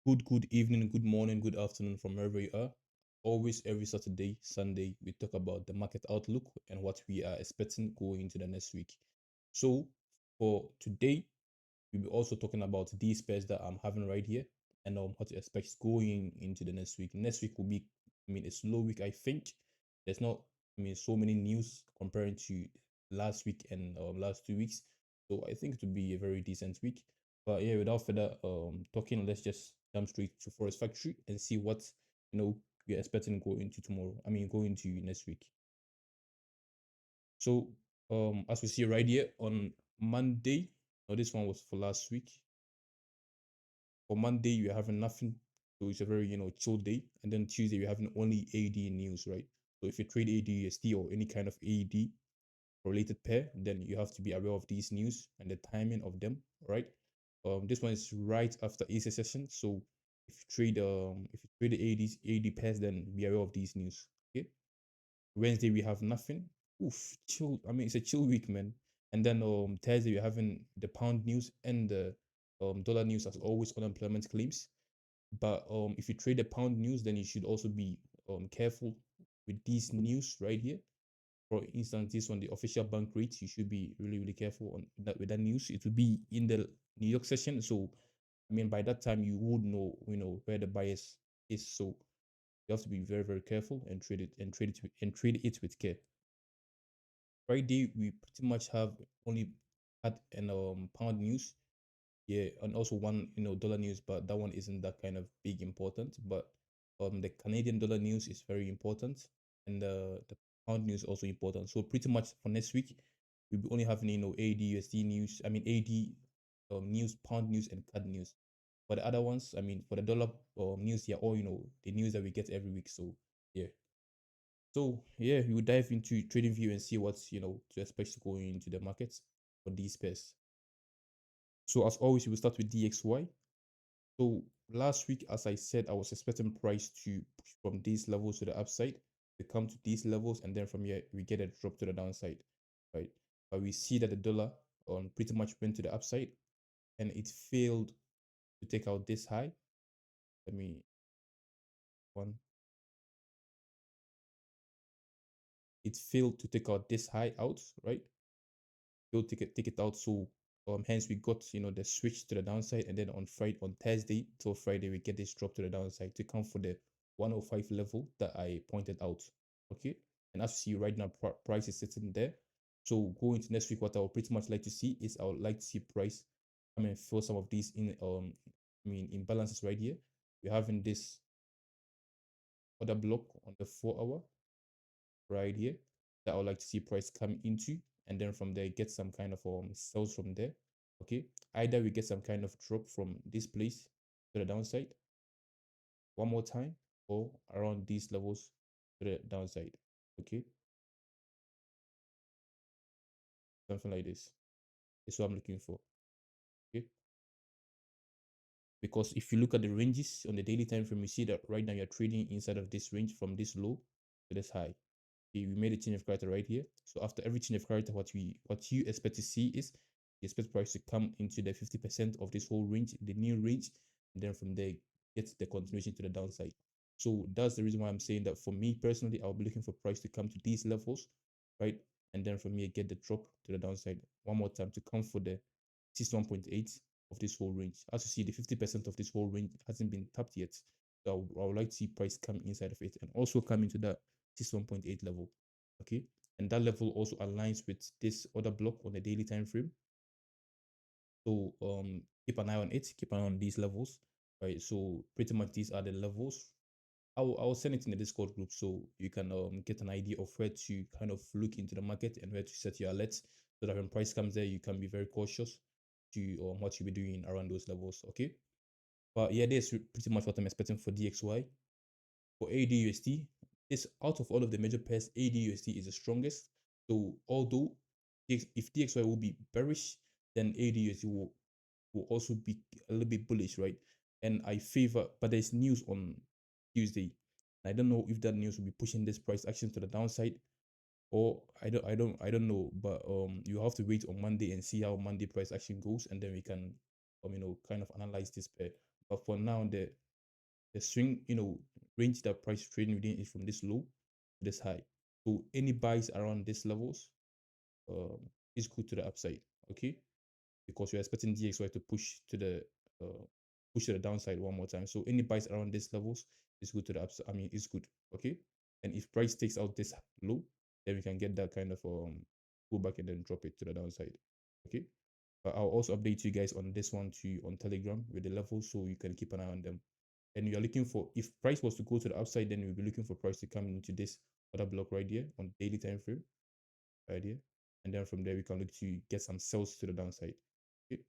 Good evening, good morning, good afternoon from wherever you are. Always every Saturday, Sunday, we talk about the market outlook and what we are expecting going into the next week. So for today, we'll be also talking about these pairs that I'm having right here and what to expect going into the next week. Next week will be, a slow week, I think. There's not, so many news comparing to last week and last 2 weeks. So I think it will be a very decent week. But yeah, without further talking, let's just jump straight to Forest Factory and see what we're expecting go into tomorrow. Go into next week. So as we see right here on Monday, now this one was for last week. For Monday, you're having nothing. So it's a very, chill day. And then Tuesday, you're having only AD news, right? So if you trade AUDUSD or any kind of AD related pair, then you have to be aware of these news and the timing of them, right? This one is right after Easter session. So if you trade the AD pairs, then be aware of these news. Okay. Wednesday we have nothing. Oof, chill. It's a chill week, man. And then Thursday we're having the pound news and the dollar news as always, unemployment claims. But if you trade the pound news, then you should also be careful with these news right here. For instance, this one, the official bank rate, you should be really, really careful on that with that news. It will be in the New York session. So by that time you would know, where the bias is. So you have to be very, very careful and trade it with care. Friday, we pretty much have only had an pound news, yeah, and also one dollar news, but that one isn't that kind of big important. But the Canadian dollar news is very important, and the pound news also important. So pretty much for next week, we'll be only having AUD news. AD news, pound news, and CAD news. For the other ones, for the dollar news, yeah, all the news that we get every week. So yeah. So yeah, we will dive into trading view and see what's to expect going into the markets for these pairs. So as always, we will start with DXY. So last week, as I said, I was expecting price to push from these levels to the upside, to come to these levels, and then from here we get a drop to the downside, right? But we see that the dollar pretty much went to the upside, and it failed to take out this high. Let me one. It failed to take out this high out, right? Failed to take it out. So hence we got the switch to the downside, and then on Thursday till Friday we get this drop to the downside to come for the 105 level that I pointed out. Okay, and as you see right now, price is sitting there. So going to next week, what I would pretty much like to see is I would like to see price fill some of these imbalances right here. We're having this other block on the 4 hour right here that I would like to see price come into, and then from there get some kind of sells from there. Okay, either we get some kind of drop from this place to the downside one more time, or around these levels to the downside. Okay, something like this is what I'm looking for. Okay, because if you look at the ranges on the daily time frame, you see that right now you're trading inside of this range from this low to this high. Okay, we made a change of character right here. So after every change of character, what you expect to see is you expect price to come into the 50% of this whole range, the new range, and then from there get the continuation to the downside. So that's the reason why I'm saying that for me personally, I'll be looking for price to come to these levels, right? And then from here get the drop to the downside one more time to come for the 61.8 of this whole range. As you see, the 50% of this whole range hasn't been tapped yet. So I would like to see price come inside of it and also come into that 61.8 level. Okay, and that level also aligns with this other block on the daily time frame. So keep an eye on it, keep an eye on these levels, right? So pretty much these are the levels. I'll send it in the Discord group so you can get an idea of where to kind of look into the market and where to set your alerts, so that when price comes there you can be very cautious to what you'll be doing around those levels. Okay, but yeah, this is pretty much what I'm expecting for DXY. For AUDUSD, this out of all of the major pairs, AUDUSD is the strongest. So although if DXY will be bearish, then AUDUSD will also be a little bit bullish, right? And I favor, but there's news on Tuesday. I don't know if that news will be pushing this price action to the downside, or I don't know. But you have to wait on Monday and see how Monday price action goes, and then we can kind of analyze this pair. But for now, the swing, range that price is trading within is from this low to this high. So any buys around these levels is good to the upside, okay? Because you're expecting DXY to push to the downside one more time. So any buys around these levels is good to the upside. I mean, it's good, okay? And if price takes out this low, then we can get that kind of pull back and then drop it to the downside, okay? But I'll also update you guys on this one too on Telegram with the levels, so you can keep an eye on them. And you're looking for, if price was to go to the upside, then we'll be looking for price to come into this other block right here on daily time frame right here. And then from there, we can look to get some sells to the downside. Okay.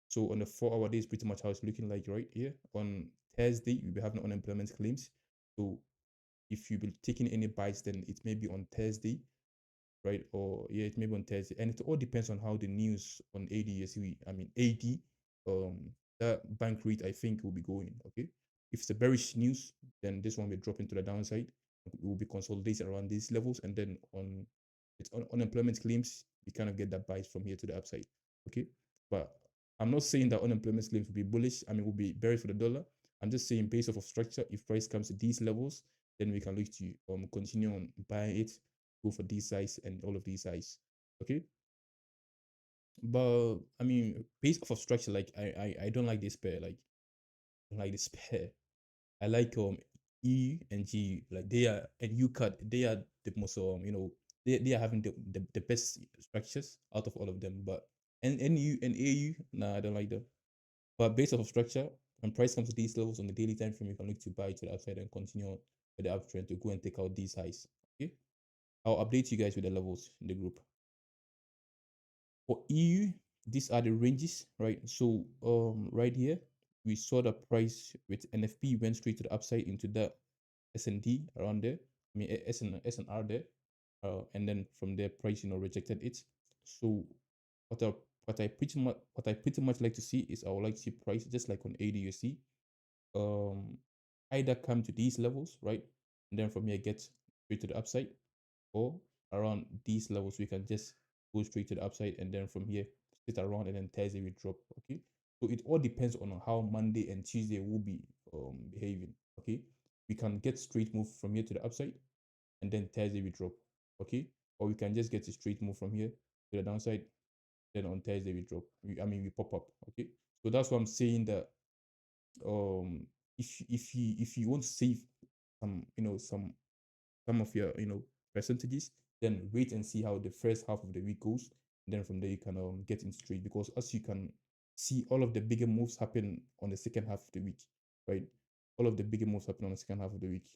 So on the 4-hour day is pretty much how it's looking like right here. On Thursday, we'll be having unemployment claims. So if you've been taking any buys, then it may be on Thursday, right? Or yeah, it may be on Thursday. And it all depends on how the news on ADUSD, I mean AD, that bank rate I think will be going. Okay. If it's a bearish news, then this one will drop into the downside. It will be consolidated around these levels, and then on its unemployment claims, we kind of get that buys from here to the upside. Okay. But I'm not saying that unemployment claims will be bullish. I mean, will be bearish for the dollar. I'm just saying based off of structure, if price comes to these levels, then we can look to continue on buying it, go for these size and all of these size. Okay. But I mean, based off of structure, like I don't like this pair. Like I don't like this pair. I like EU and GU. Like they are, and UCAD, they are the most they are having the best structures out of all of them. But NU and AU, nah, I don't like them. But based off of structure, when price comes to these levels on the daily time frame, you can look to buy to the upside and continue on with the uptrend to go and take out these highs. Okay. I'll update you guys with the levels in the group. For EU, these are the ranges, right? So right here, we saw the price with NFP went straight to the upside into the S&D around there. I mean SNR there. And then from there price rejected it. So what I pretty much like to see is I would like to see price just like on AUDUSD either come to these levels, right? And then from here get straight to the upside, or around these levels we can just go straight to the upside, and then from here sit around, and then Thursday we drop. Okay, so it all depends on how Monday and Tuesday will be behaving. Okay, we can get straight move from here to the upside, and then Thursday we drop. Okay, or we can just get a straight move from here to the downside, then on Thursday we drop. We pop up. Okay, so that's what I'm saying, that if you want to save some some of your percentages, then wait and see how the first half of the week goes, and then from there you can get into trade, because as you can see, all of the bigger moves happen on the second half of the week, right? All of the bigger moves happen on the second half of the week,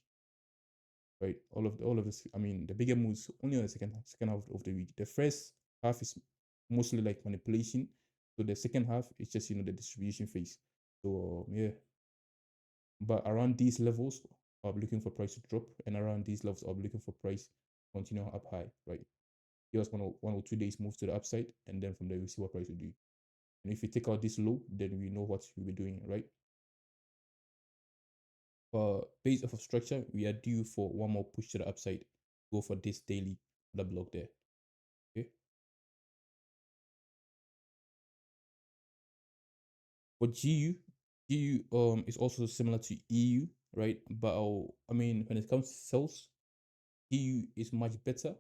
right? All of this, I mean, the bigger moves only on the second half of the week. The first half is mostly like manipulation, so the second half is just the distribution phase. So yeah, but around these levels, I'll be looking for price to drop, and around these levels, I'll be looking for price to continue up high, right? Give us 1 or 2 days move to the upside, and then from there we see what price will do. And if we take out this low, then we know what we'll be doing, right? Based off of structure, we are due for one more push to the upside. Go for this daily the block there. Okay. For GU is also similar to EU, right? But I mean, when it comes to sales, EU is much better,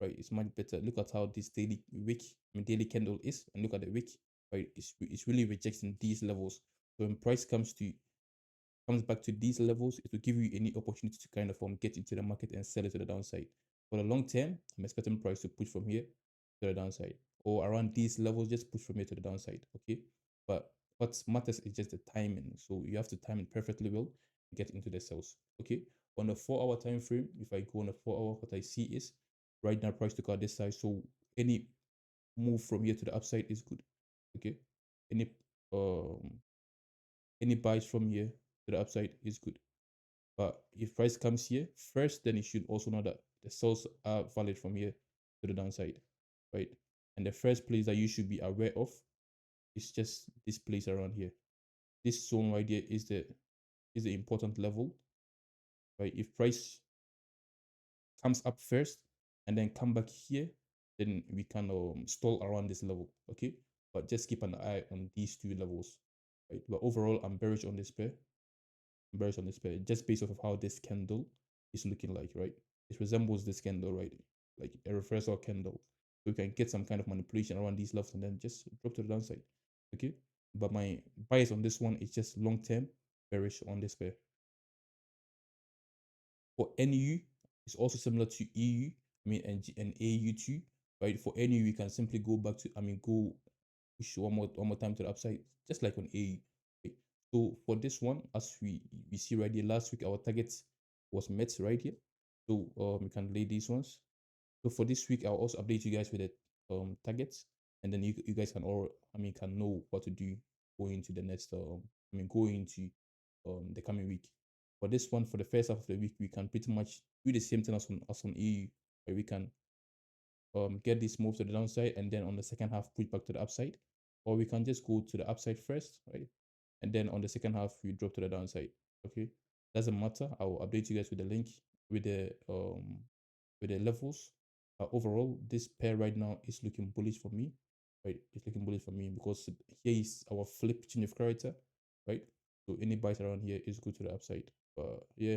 right? It's much better. Look at how this daily candle is, and look at the wick, right? It's really rejecting these levels. So when price comes back to these levels, it will give you any opportunity to kind of get into the market and sell it to the downside. For the long term, I'm expecting price to push from here to the downside, or around these levels, just push from here to the downside. Okay, but what matters is just the timing. So you have to time it perfectly well to get into the sales. Okay, on a 4-hour time frame, if I go on a 4-hour, what I see is right now price took out this side, so any move from here to the upside is good. Okay, any um any buys from here to the upside is good. But if price comes here first, then you should also know that the sells are valid from here to the downside, right? And the first place that you should be aware of is just this place around here. This zone right here is the important level, right? If price comes up first and then come back here, then we can stall around this level, okay? But just keep an eye on these two levels. right? But overall, I'm bearish on this pair. I'm bearish on this pair just based off of how this candle is looking like, right? It resembles this candle, right? Like a reversal candle. So you can get some kind of manipulation around these levels and then just drop to the downside. Okay. But my bias on this one is just long term bearish on this pair. For NU, it's also similar to EU, and AU too, right? For NU, we can simply go back to, go push one more time to the upside, just like on AU. Okay. So for this one, as we see right here, last week our target was met right here. So we can lay these ones. So for this week, I'll also update you guys with the targets, and then you guys can all can know what to do going into the next going into the coming week. For this one, for the first half of the week, we can pretty much do the same thing as on EU, where we can get this move to the downside, and then on the second half push back to the upside, or we can just go to the upside first, right? And then on the second half we drop to the downside. Okay, doesn't matter. I will update you guys with the link with the levels. Overall, this pair right now is looking bullish for me, right? It's looking bullish for me because here is our flip change of character, right? So any buys around here is good to the upside. But yeah,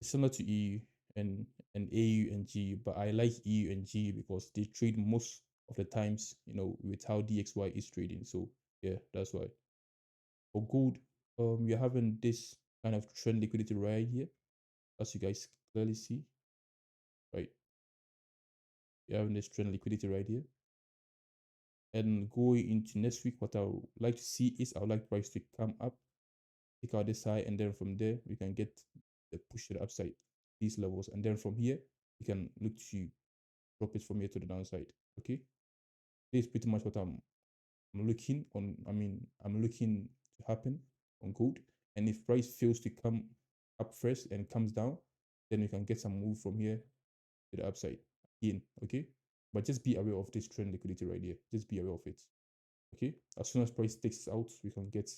it's similar to EU and AU and G, but I like EU and G because they trade most of the times, with how DXY is trading. So yeah, that's why. For gold, we're having this kind of trend liquidity right here, as you guys clearly see, right? We're having this trend liquidity right here. And going into next week, what I would like to see is I would like price to come up, take out this high, and then from there we can get the push to the upside, these levels, and then from here we can look to drop it from here to the downside. Okay, this is pretty much what I'm looking on. I'm looking to happen on gold, and if price fails to come up first and comes down, then we can get some move from here to the upside again. Okay, but just be aware of this trend liquidity right here. Just be aware of it. Okay, as soon as price takes out, we can get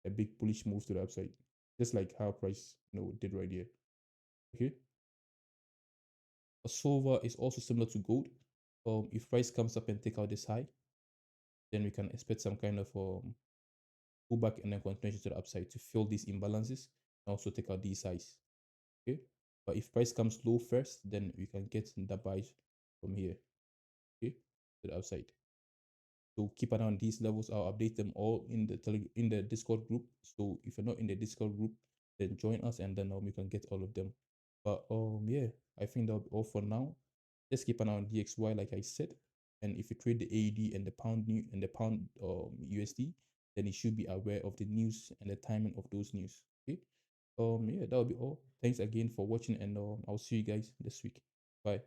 a big bullish move to the upside, just like how price did right here. Okay, a silver is also similar to gold. If price comes up and take out this high, then we can expect some kind of pullback and then continuation to the upside to fill these imbalances and also take out these highs. Okay, but if price comes low first, then we can get the buys from here. Okay, to the upside. So keep an eye on these levels. I'll update them all in the Discord group. So if you're not in the Discord group, then join us and then you can get all of them. But yeah, I think that'll be all for now. Just keep an eye on DXY, like I said. And if you trade the AUD and the pound USD, then you should be aware of the news and the timing of those news. Okay. Yeah, that'll be all. Thanks again for watching, and I'll see you guys this week. Bye.